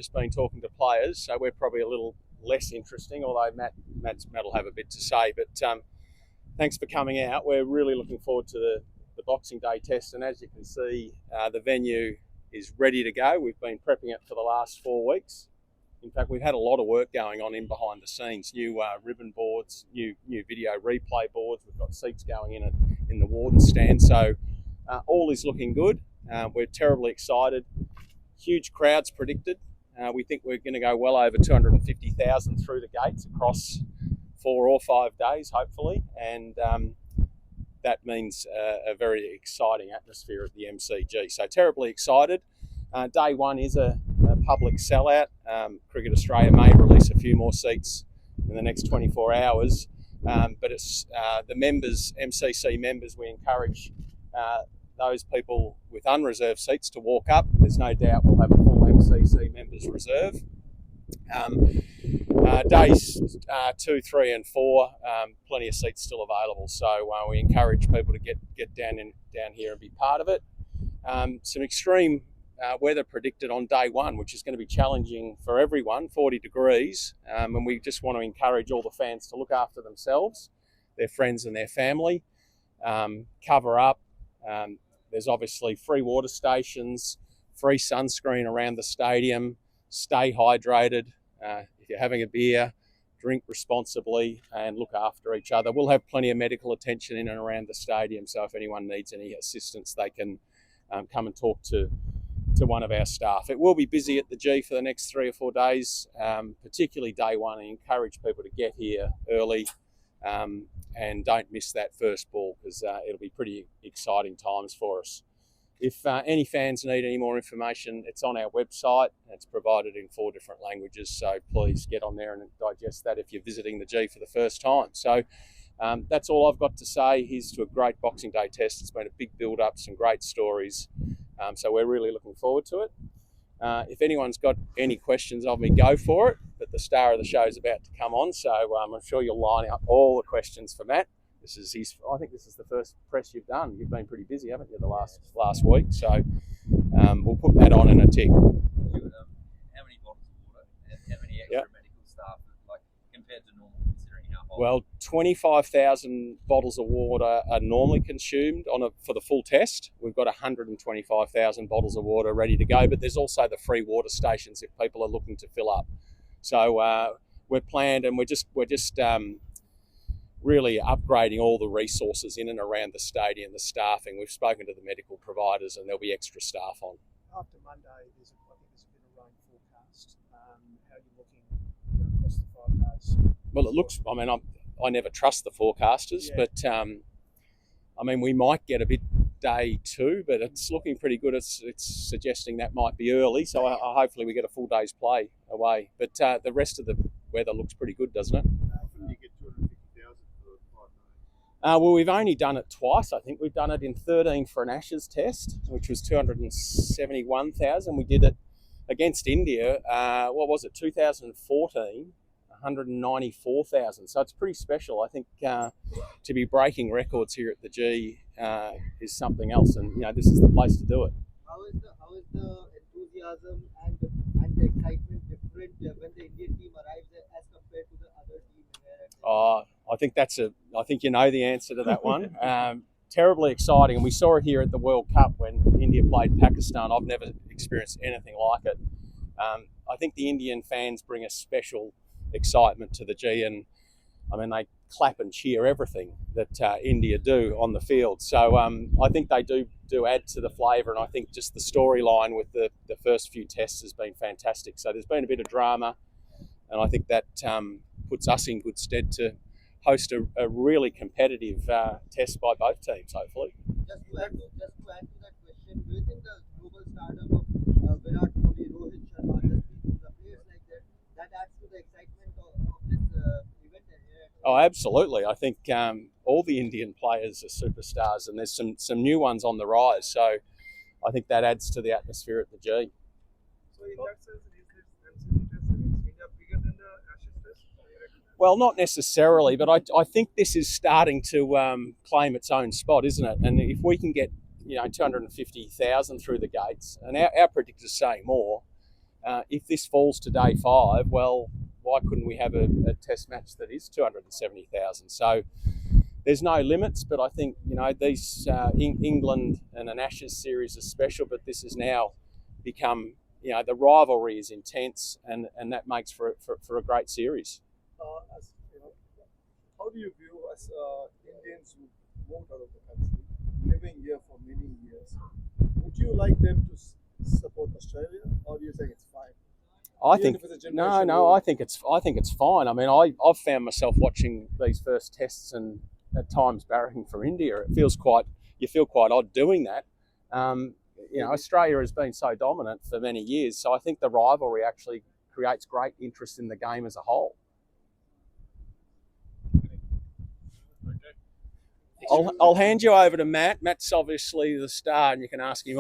Just been talking to players, so we're probably a little less interesting, although Matt will have a bit to say. But thanks for coming out. We're really looking forward to the Boxing Day test, and as you can see, the venue is ready to go. We've been prepping it for the last 4 weeks. In fact, we've had a lot of work going on in behind the scenes. New ribbon boards, new video replay boards. We've got seats going in the warden stand. So all is looking good. We're terribly excited. Huge crowds predicted. We think we're going to go well over 250,000 through the gates across 4 or 5 days, hopefully. And that means a very exciting atmosphere at the MCG. So terribly excited. Day one is a public sellout. Cricket Australia may release a few more seats in the next 24 hours. But it's the members, MCC members, we encourage those people with unreserved seats to walk up. There's no doubt we'll have a full MCC members reserve. Days 2, 3 and 4, plenty of seats still available. So we encourage people to get down here and be part of it. Some extreme weather predicted on day one, which is going to be challenging for everyone, 40 degrees. And we just want to encourage all the fans to look after themselves, their friends and their family, cover up. There's obviously free water stations, free sunscreen around the stadium, stay hydrated. If you're having a beer, drink responsibly and look after each other. We'll have plenty of medical attention in and around the stadium, so if anyone needs any assistance, they can come and talk to one of our staff. It will be busy at the G for the next 3 or 4 days, particularly day one. I encourage people to get here early and don't miss that first ball, because it'll be pretty exciting times for us. If any fans need any more information, it's on our website. It's provided in 4 different languages, so please get on there and digest that if you're visiting the G for the first time. So that's all I've got to say. Here's to a great Boxing Day test. It's been a big build-up, some great stories. So we're really looking forward to it. If anyone's got any questions of me, go for it. But the star of the show is about to come on, so I'm sure you'll line up all the questions for Matt. I think this is the first press you've done. You've been pretty busy, haven't you, the last week? So we'll put Matt on in a tick. How many bottles of water and how many extra medical staff, like compared to normal, considering how hot? Well, 25,000 bottles of water are normally consumed for the full test. We've got 125,000 bottles of water ready to go, but there's also the free water stations if people are looking to fill up. So we're planned, and we're just really upgrading all the resources in and around the stadium, the staffing. We've spoken to the medical providers, and there'll be extra staff on. After Monday, I think there's a bit of rain forecast. How are you looking across the 5 days? Well, it looks, I never trust the forecasters, but we might get a bit day 2, but it's looking pretty good. It's suggesting that might be early, so hopefully we get a full day's play away. But the rest of the weather looks pretty good, doesn't it? You get 250,000 for 5 days. Well, we've only done it twice. I think we've done it in 13 for an Ashes test, which was 271,000. We did it against India. 2014, 194,000. So it's pretty special. I think to be breaking records here at the G is something else, and this is the place to do it. How is the enthusiasm and the excitement different when the Indian team arrives as compared to the other team? I think you know the answer to that one. Terribly exciting, and we saw it here at the World Cup when India played Pakistan. I've never experienced anything like it. I think the Indian fans bring a special excitement to the G, and they clap and cheer everything that India do on the field. So I think they do add to the flavour, and I think just the storyline with the first few tests has been fantastic. So there's been a bit of drama, and I think that puts us in good stead to host a really competitive test by both teams, hopefully. Just to add to that question, do you think the global stardom of Virat Kohli, Rohit Sharma, the players like that adds to the excitement of this event? Oh, absolutely. I think all the Indian players are superstars, and there's some new ones on the rise. So I think that adds to the atmosphere at the G. So in that sense, is this MCG test series India bigger than the Ashes test? Well, not necessarily, but I think this is starting to claim its own spot, isn't it? And if we can get 250,000 through the gates, and our predictors say more, If this falls to day 5, well, why couldn't we have a test match that is 270,000? So there's no limits, but I think these England and an Ashes series is special, but this has now become the rivalry is intense, and that makes for a great series. As how do you view as Indians who moved out of the country, living here for many years? Would you like them to support Australia, or do you think it's fine? I think no. I think it's fine. I mean, I've found myself watching these first tests and at times barracking for India. You feel quite odd doing that. Australia has been so dominant for many years, so I think the rivalry actually creates great interest in the game as a whole. I'll hand you over to Matt. Matt's obviously the star, and you can ask him